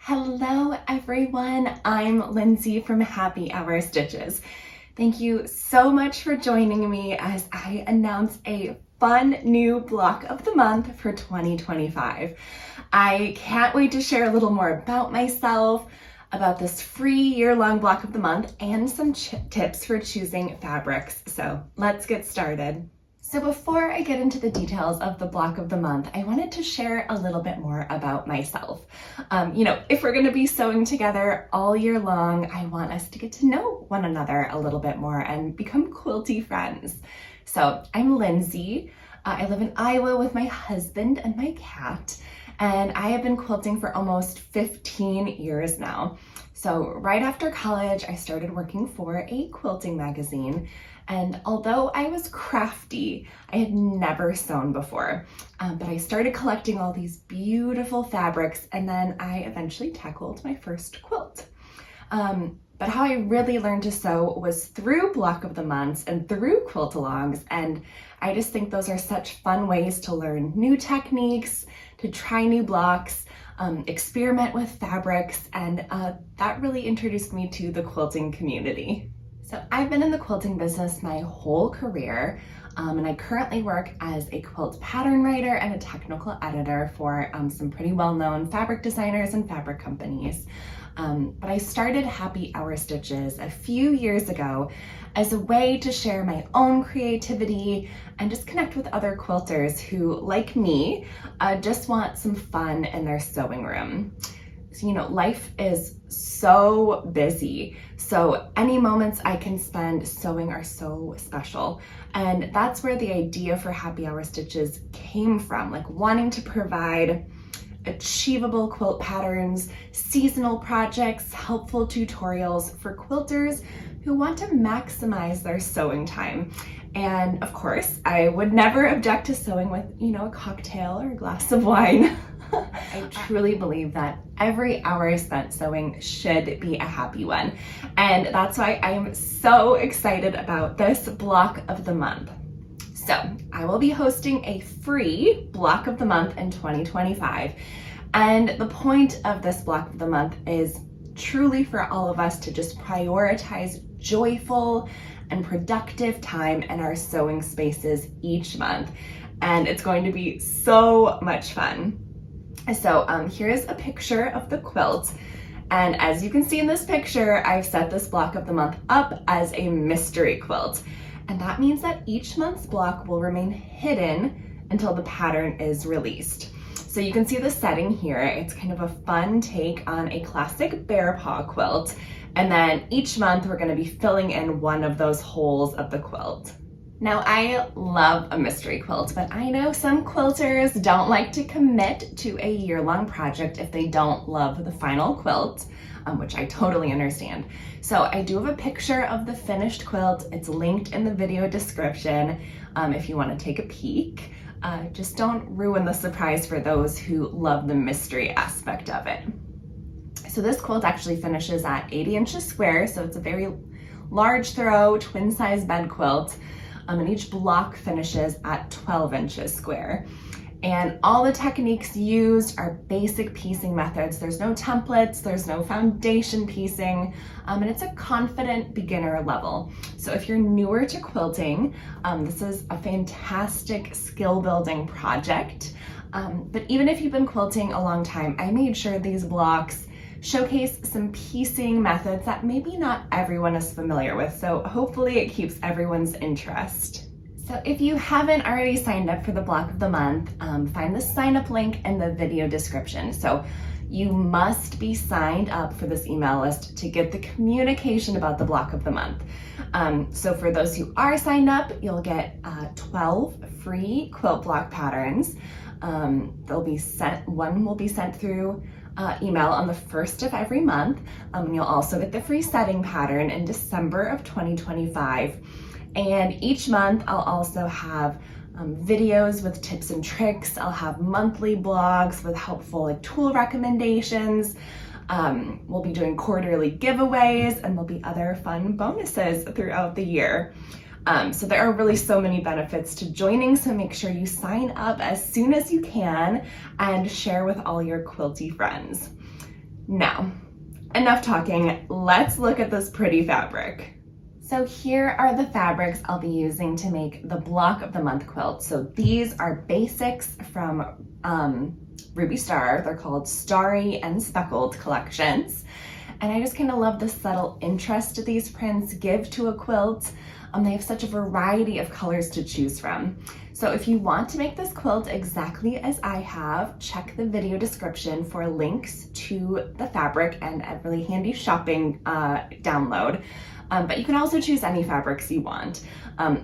Hello everyone, I'm Lindsay from Happy Hour Stitches. Thank you so much for joining me as I announce a fun new block of the month for 2025. I can't wait to share a little more about myself, about this free year-long block of the month, and some tips for choosing fabrics. So let's get started. So before I get into the details of the block of the month, I wanted to share a little bit more about myself. If we're going to be sewing together all year long, I want us to get to know one another a little bit more and become quilty friends. So I'm Lindsay. I live in Iowa with my husband and my cat, and I have been quilting for almost 15 years now. So right after college, I started working for a quilting magazine. And although I was crafty, I had never sewn before, but I started collecting all these beautiful fabrics, and then I eventually tackled my first quilt. But how I really learned to sew was through Block of the Months and through quilt-alongs, and I just think those are such fun ways to learn new techniques, to try new blocks, experiment with fabrics, and that really introduced me to the quilting community. So I've been in the quilting business my whole career, and I currently work as a quilt pattern writer and a technical editor for some pretty well-known fabric designers and fabric companies. But I started Happy Hour Stitches a few years ago as a way to share my own creativity and just connect with other quilters who, like me, just want some fun in their sewing room. So, life is so busy. So any moments I can spend sewing are so special. And that's where the idea for Happy Hour Stitches came from, like wanting to provide achievable quilt patterns, seasonal projects, helpful tutorials for quilters who want to maximize their sewing time. And of course, I would never object to sewing with, a cocktail or a glass of wine. I truly believe that every hour spent sewing should be a happy one. And that's why I am so excited about this block of the month. So I will be hosting a free block of the month in 2025. And the point of this block of the month is truly for all of us to just prioritize joyful and productive time in our sewing spaces each month. And it's going to be so much fun. So here's a picture of the quilt. And as you can see in this picture, I've set this block of the month up as a mystery quilt. And that means that each month's block will remain hidden until the pattern is released. So you can see the setting here. It's kind of a fun take on a classic bear paw quilt. And then each month we're going to be filling in one of those holes of the quilt. Now, I love a mystery quilt, but I know some quilters don't like to commit to a year-long project if they don't love the final quilt, which I totally understand. So I do have a picture of the finished quilt. It's linked in the video description if you want to take a peek. Just don't ruin the surprise for those who love the mystery aspect of it. So this quilt actually finishes at 80 inches square, so it's a very large throw, twin-size bed quilt. And each block finishes at 12 inches square. And all the techniques used are basic piecing methods. There's no templates, there's no foundation piecing, and it's a confident beginner level. So if you're newer to quilting, this is a fantastic skill building project. But even if you've been quilting a long time, I made sure these blocks showcase some piecing methods that maybe not everyone is familiar with. So hopefully it keeps everyone's interest. So if you haven't already signed up for the block of the month, find the sign up link in the video description. So you must be signed up for this email list to get the communication about the block of the month. So for those who are signed up, you'll get 12 free quilt block patterns. One will be sent through email on the 1st of every month. You'll also get the free setting pattern in December of 2025. And each month I'll also have videos with tips and tricks. I'll have monthly blogs with helpful tool recommendations. We'll be doing quarterly giveaways, and there'll be other fun bonuses throughout the year. So there are really so many benefits to joining, so make sure you sign up as soon as you can and share with all your quilty friends. Now, enough talking, let's look at this pretty fabric. So here are the fabrics I'll be using to make the block of the month quilt. So these are basics from Ruby Star. They're called Starry and Speckled collections. And I just kind of love the subtle interest these prints give to a quilt. They have such a variety of colors to choose from. So if you want to make this quilt exactly as I have, check the video description for links to the fabric and a really handy shopping download. But you can also choose any fabrics you want.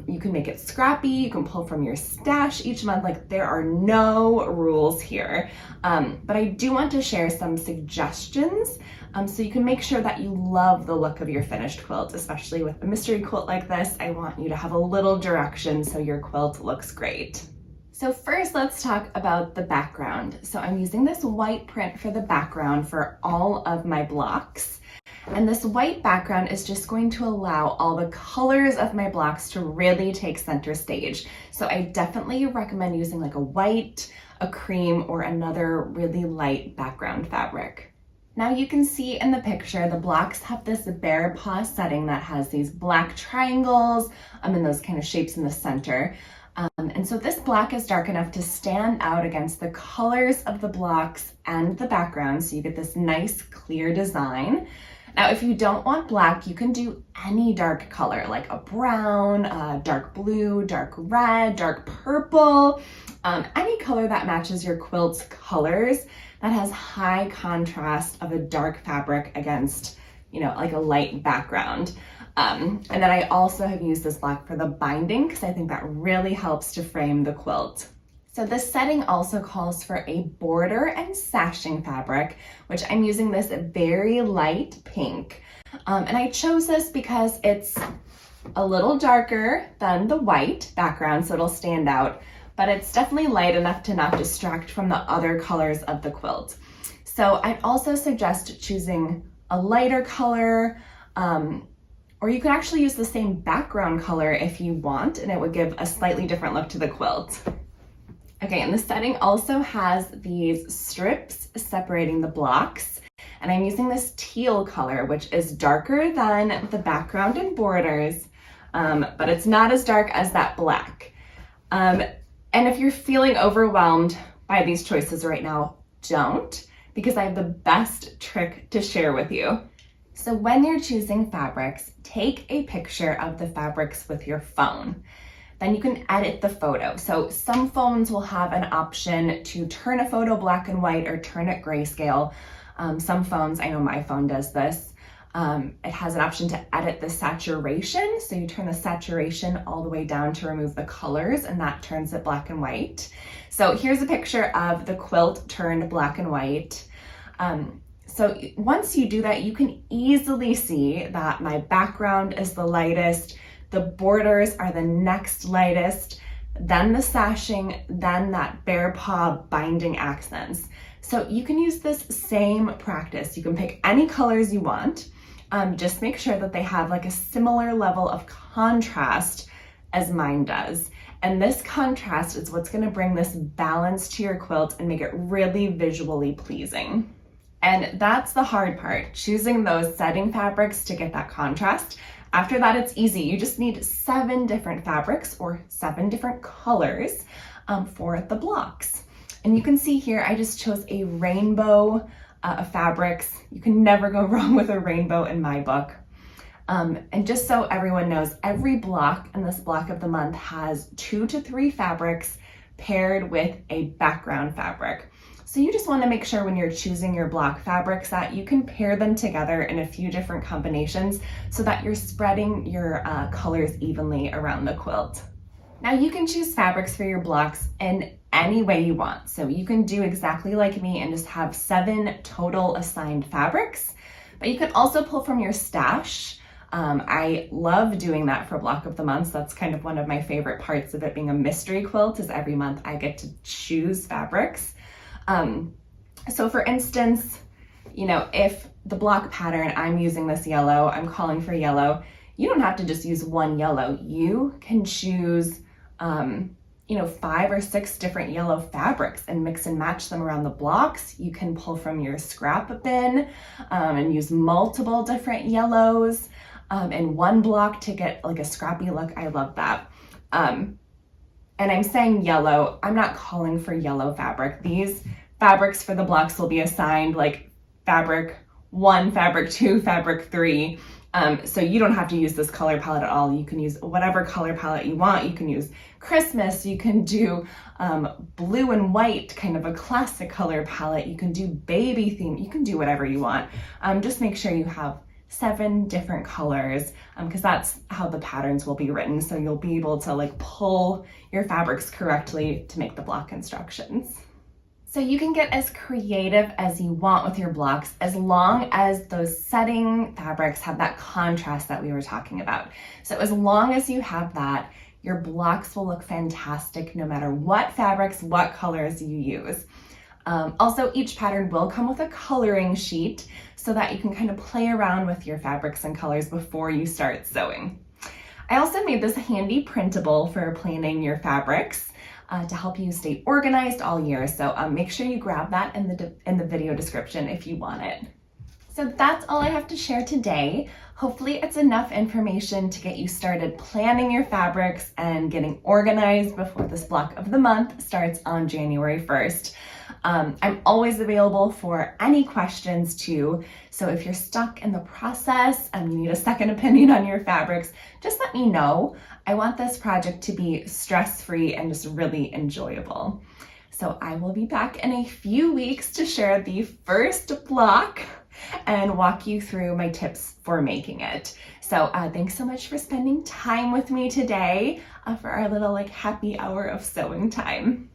You can make it scrappy, you can pull from your stash each month, like there are no rules here. But I do want to share some suggestions so you can make sure that you love the look of your finished quilt, especially with a mystery quilt like this. I want you to have a little direction so your quilt looks great. So first, let's talk about the background. So I'm using this white print for the background for all of my blocks. And this white background is just going to allow all the colors of my blocks to really take center stage. So I definitely recommend using like a white, a cream, or another really light background fabric. Now you can see in the picture, the blocks have this bear paw setting that has these black triangles and those kind of shapes in the center. And so this block is dark enough to stand out against the colors of the blocks and the background, so you get this nice clear design. Now, if you don't want black, you can do any dark color, like a brown, dark blue, dark red, dark purple, any color that matches your quilt's colors that has high contrast of a dark fabric against, like a light background. And then I also have used this black for the binding because I think that really helps to frame the quilt. So this setting also calls for a border and sashing fabric, which I'm using this very light pink. And I chose this because it's a little darker than the white background, so it'll stand out, but it's definitely light enough to not distract from the other colors of the quilt. So I'd also suggest choosing a lighter color, or you could actually use the same background color if you want, and it would give a slightly different look to the quilt. Okay, and the setting also has these strips separating the blocks, and I'm using this teal color, which is darker than the background and borders, but it's not as dark as that black. And if you're feeling overwhelmed by these choices right now, don't, because I have the best trick to share with you. So when you're choosing fabrics, take a picture of the fabrics with your phone. Then you can edit the photo. So some phones will have an option to turn a photo black and white or turn it grayscale. Some phones, I know my phone does this, it has an option to edit the saturation. So you turn the saturation all the way down to remove the colors, and that turns it black and white. So here's a picture of the quilt turned black and white. So once you do that, you can easily see that my background is the lightest, the borders are the next lightest, then the sashing, then that bear paw binding accents. So you can use this same practice. You can pick any colors you want. Just make sure that they have like a similar level of contrast as mine does. And this contrast is what's going to bring this balance to your quilt and make it really visually pleasing. And that's the hard part, choosing those setting fabrics to get that contrast. After that, it's easy. You just need 7 different fabrics or 7 different colors for the blocks. And you can see here, I just chose a rainbow of fabrics. You can never go wrong with a rainbow in my book. And just so everyone knows, every block in this block of the month has 2 to 3 fabrics paired with a background fabric. So you just want to make sure when you're choosing your block fabrics that you can pair them together in a few different combinations so that you're spreading your colors evenly around the quilt. Now you can choose fabrics for your blocks in any way you want. So you can do exactly like me and just have 7 total assigned fabrics, but you can also pull from your stash. I love doing that for block of the months. That's kind of one of my favorite parts of it being a mystery quilt, is every month I get to choose fabrics. So for instance, if the block pattern, I'm using this yellow, I'm calling for yellow, you don't have to just use one yellow. You can choose 5 or 6 different yellow fabrics and mix and match them around the blocks. You can pull from your scrap bin and use multiple different yellows in one block to get like a scrappy look. I love that. And I'm saying yellow, I'm not calling for yellow fabric. These fabrics for the blocks will be assigned like fabric 1, fabric 2, fabric 3. So you don't have to use this color palette at all. You can use whatever color palette you want. You can use Christmas, you can do blue and white, kind of a classic color palette. You can do baby theme, you can do whatever you want. Just make sure you have 7 different colors because that's how the patterns will be written. So you'll be able to like pull your fabrics correctly to make the block instructions. So you can get as creative as you want with your blocks as long as those setting fabrics have that contrast that we were talking about. So as long as you have that, your blocks will look fantastic no matter what fabrics, what colors you use. Also, each pattern will come with a coloring sheet so that you can kind of play around with your fabrics and colors before you start sewing. I also made this handy printable for planning your fabrics to help you stay organized all year. So make sure you grab that in the video description if you want it. So that's all I have to share today. Hopefully it's enough information to get you started planning your fabrics and getting organized before this block of the month starts on January 1st. I'm always available for any questions too. So if you're stuck in the process and you need a second opinion on your fabrics, just let me know. I want this project to be stress-free and just really enjoyable. So I will be back in a few weeks to share the first block and walk you through my tips for making it. So thanks so much for spending time with me today for our little happy hour of sewing time.